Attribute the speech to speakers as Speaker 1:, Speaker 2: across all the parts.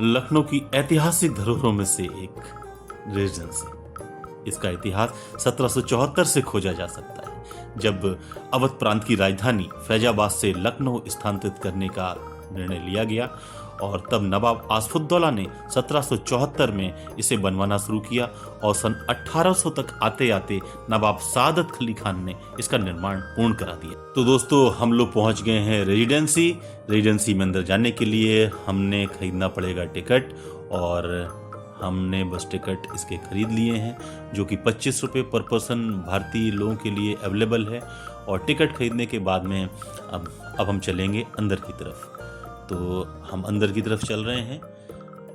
Speaker 1: लखनऊ की ऐतिहासिक धरोहरों में से एक रेजिडेंसी। इसका इतिहास 1774 से खोजा जा सकता है, जब अवध प्रांत की राजधानी फैजाबाद से लखनऊ स्थानांतरित करने का निर्णय लिया गया और तब नवाब आसफुद्दौला ने 1774 में इसे बनवाना शुरू किया और सन 1800 तक आते आते नवाब सादत अली खान ने इसका निर्माण पूर्ण करा दिया। तो दोस्तों, हम लोग पहुंच गए हैं रेजिडेंसी में अंदर जाने के लिए हमने खरीदना पड़ेगा टिकट, और हमने बस टिकट इसके खरीद लिए हैं, जो कि 25 रुपये पर पर्सन भारतीय लोगों के लिए अवेलेबल है। और टिकट खरीदने के बाद में अब हम चलेंगे अंदर की तरफ। तो हम अंदर की तरफ चल रहे हैं,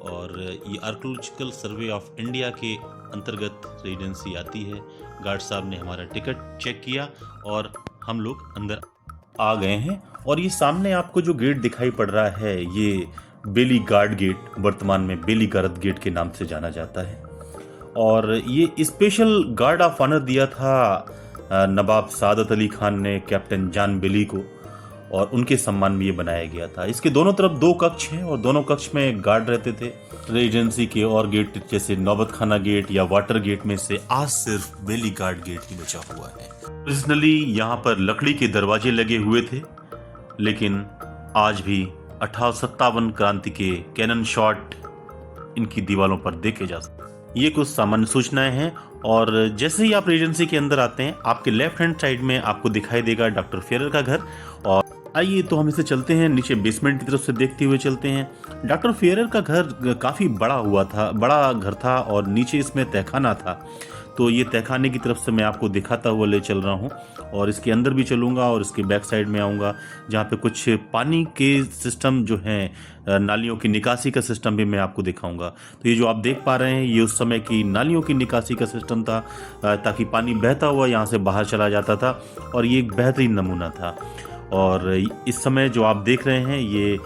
Speaker 1: और ये आर्कियोलॉजिकल सर्वे ऑफ इंडिया के अंतर्गत रेजिडेंसी आती है। गार्ड साहब ने हमारा टिकट चेक किया और हम लोग अंदर आ गए हैं। और ये सामने आपको जो गेट दिखाई पड़ रहा है, ये बेली गार्ड गेट, वर्तमान में बेली गार्ड गेट के नाम से जाना जाता है। और ये स्पेशल गार्ड ऑफ ऑनर दिया था नवाब सादत अली खान ने कैप्टन जॉन बेली को, और उनके सम्मान में ये बनाया गया था। इसके दोनों तरफ 2 कक्ष हैं और दोनों कक्ष में गार्ड रहते थे। रेजिडेंसी के और गेट जैसे नौबत खाना गेट या वाटर गेट में से आज सिर्फ बेली गार्ड गेट ही बचा हुआ है। ओरिजिनली यहाँ पर लकड़ी के दरवाजे लगे हुए थे, लेकिन आज भी 1857 क्रांति के कैनन शॉट इनकी दीवारों पर देखे जा सकते हैं। ये कुछ सामान्य सूचनाएं हैं। और जैसे ही आप रेजिडेंसी के अंदर आते हैं, आपके लेफ्ट हैंड साइड में आपको दिखाई देगा डॉक्टर फेरर का घर। और आइए तो हम इसे चलते हैं, नीचे बेसमेंट की तरफ से देखते हुए चलते हैं। डॉक्टर फेरर का घर काफ़ी बड़ा घर था और नीचे इसमें तहखाना था। तो ये तहखाने की तरफ से मैं आपको दिखाता हुआ ले चल रहा हूँ, और इसके अंदर भी चलूँगा और इसके बैक साइड में आऊँगा, जहाँ पे कुछ पानी के सिस्टम जो हैं, नालियों की निकासी का सिस्टम भी मैं आपको दिखाऊंगा। तो ये जो आप देख पा रहे हैं, ये उस समय की नालियों की निकासी का सिस्टम था, ताकि पानी बहता हुआ यहाँ से बाहर चला जाता था, और ये एक बेहतरीन नमूना था। और इस समय जो आप देख रहे हैं, ये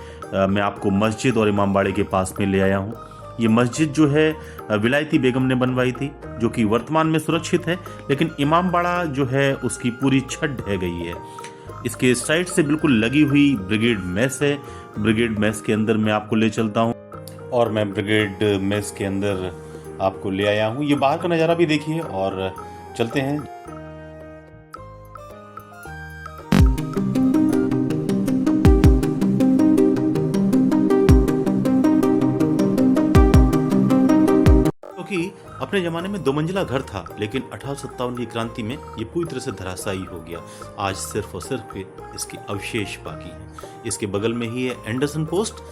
Speaker 1: मैं आपको मस्जिद और इमामबाड़े के पास में ले आया हूँ। ये मस्जिद जो है विलायती बेगम ने बनवाई थी, जो कि वर्तमान में सुरक्षित है, लेकिन इमामबाड़ा जो है उसकी पूरी छत ढह गई है। इसके साइड से बिल्कुल लगी हुई ब्रिगेड मेस है। ब्रिगेड मेस के अंदर मैं आपको ले चलता हूँ, और मैं ब्रिगेड मेस के अंदर आपको ले आया हूँ। ये बाहर का नज़ारा भी देखिए, और चलते हैं। अपने ज़माने में 2 मंजिला घर था, लेकिन 1857 की क्रांति में ये पूरी तरह से धराशायी हो गया। आज सिर्फ और सिर्फ इसके अवशेष बाकी हैं। इसके बगल में ही है एंडरसन पोस्ट,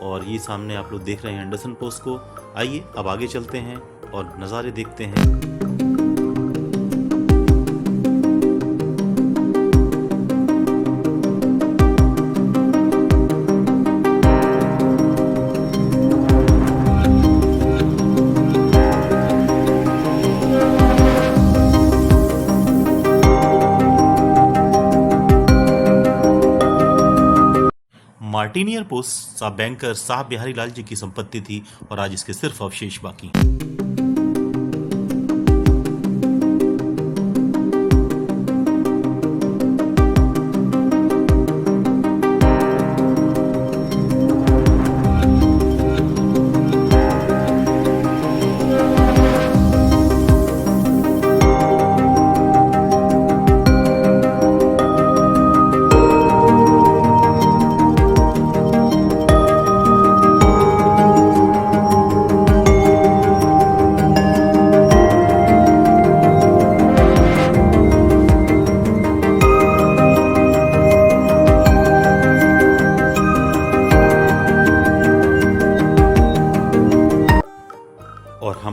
Speaker 1: और ये सामने आप लोग देख रहे हैं एंडरसन पोस्ट को। आइए अब आगे चलते हैं और नज़ारे देखते हैं। मार्टिनियर पोस्ट साहब बैंकर साहब बिहारी लाल जी की संपत्ति थी, और आज इसके सिर्फ अवशेष बाकी हैं।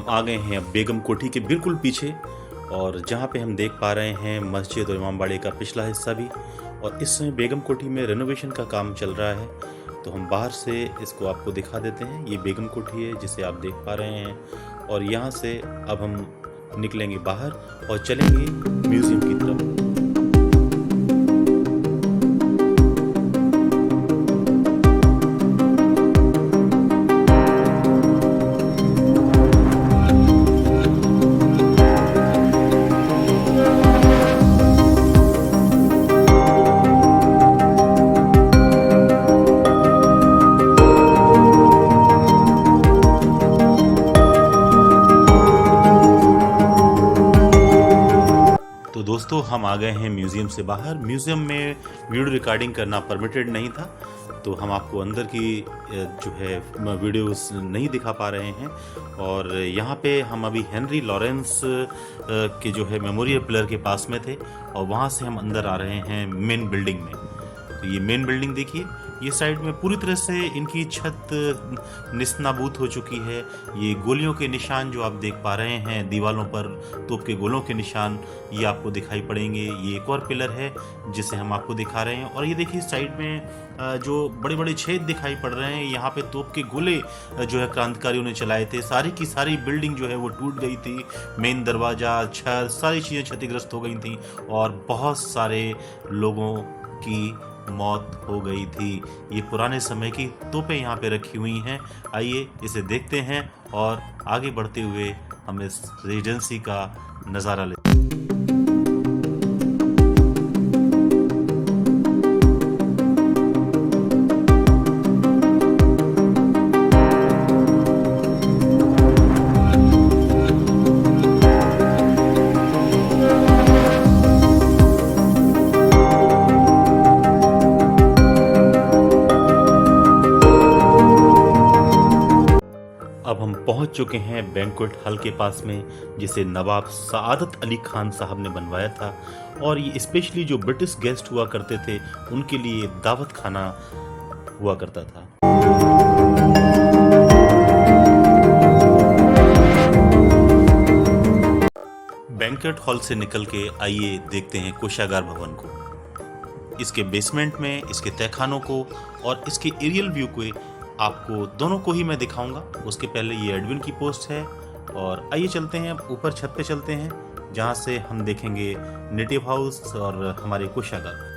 Speaker 1: आ गए हैं अब बेगम कोठी के बिल्कुल पीछे, और जहाँ पे हम देख पा रहे हैं मस्जिद और इमामबाड़े का पिछला हिस्सा भी। और इस समय बेगम कोठी में रेनोवेशन का काम चल रहा है, तो हम बाहर से इसको आपको दिखा देते हैं। ये बेगम कोठी है जिसे आप देख पा रहे हैं, और यहाँ से अब हम निकलेंगे बाहर और चलेंगे म्यूजियम की तरफ। दोस्तों हम आ गए हैं म्यूज़ियम से बाहर। म्यूज़ियम में वीडियो रिकॉर्डिंग करना परमिटेड नहीं था, तो हम आपको अंदर की जो है वीडियोस नहीं दिखा पा रहे हैं। और यहाँ पे हम अभी हेनरी लॉरेंस के जो है मेमोरियल पिलर के पास में थे, और वहाँ से हम अंदर आ रहे हैं मेन बिल्डिंग में। तो ये मेन बिल्डिंग देखिए, ये साइड में पूरी तरह से इनकी छत निस्नाबूद हो चुकी है। ये गोलियों के निशान जो आप देख पा रहे हैं दीवालों पर, तोप के गोलों के निशान ये आपको दिखाई पड़ेंगे। ये एक और पिलर है जिसे हम आपको दिखा रहे हैं। और ये देखिए साइड में जो बड़े बड़े छेद दिखाई पड़ रहे हैं, यहाँ पे तोप के गोले जो है क्रांतिकारियों ने चलाए थे। सारी की सारी बिल्डिंग जो है वो टूट गई थी। मेन दरवाज़ा, छत, सारी चीज़ें क्षतिग्रस्त हो गई थी और बहुत सारे लोगों की मौत हो गई थी। ये पुराने समय की तोपें यहाँ पे रखी हुई हैं। आइए इसे देखते हैं और आगे बढ़ते हुए हम इस रेजिडेंसी का नज़ारा लेते हैं। अब हम पहुंच चुके हैं बैंक्वेट हॉल के पास में, जिसे नवाब सआदत अली खान साहब ने बनवाया था। और ये स्पेशली जो ब्रिटिश गेस्ट हुआ करते थे उनके लिए दावत खाना हुआ करता था। बैंक्वेट हॉल से निकल के आइए देखते हैं कोषागार भवन को, इसके बेसमेंट में, इसके तहखानों को और इसके एरियल व्यू को। आपको दोनों को ही मैं दिखाऊंगा। उसके पहले ये एडविन की पोस्ट है, और आइए चलते हैं ऊपर छत पे चलते हैं, जहां से हम देखेंगे नेटिव हाउस और हमारे कोषागार।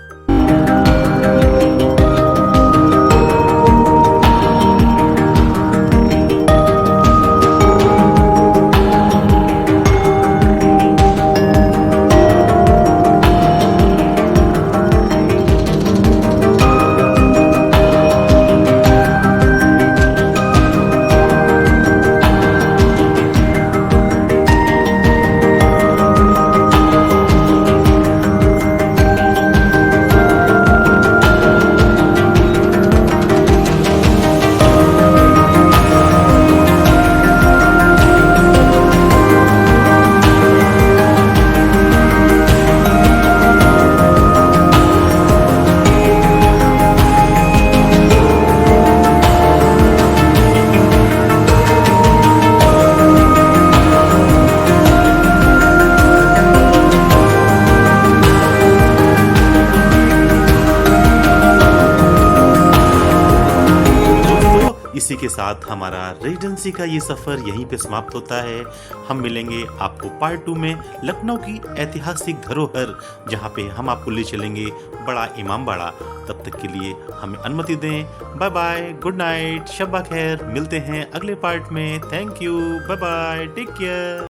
Speaker 1: इसी के साथ हमारा रेजिडेंसी का ये सफ़र यहीं पे समाप्त होता है। हम मिलेंगे आपको पार्ट 2 में लखनऊ की ऐतिहासिक धरोहर, जहाँ पे हम आपको ले चलेंगे बड़ा इमामबाड़ा। तब तक के लिए हमें अनुमति दें। बाय बाय, गुड नाइट, शब्बा खैर। मिलते हैं अगले पार्ट में। Thank you, bye bye, take care.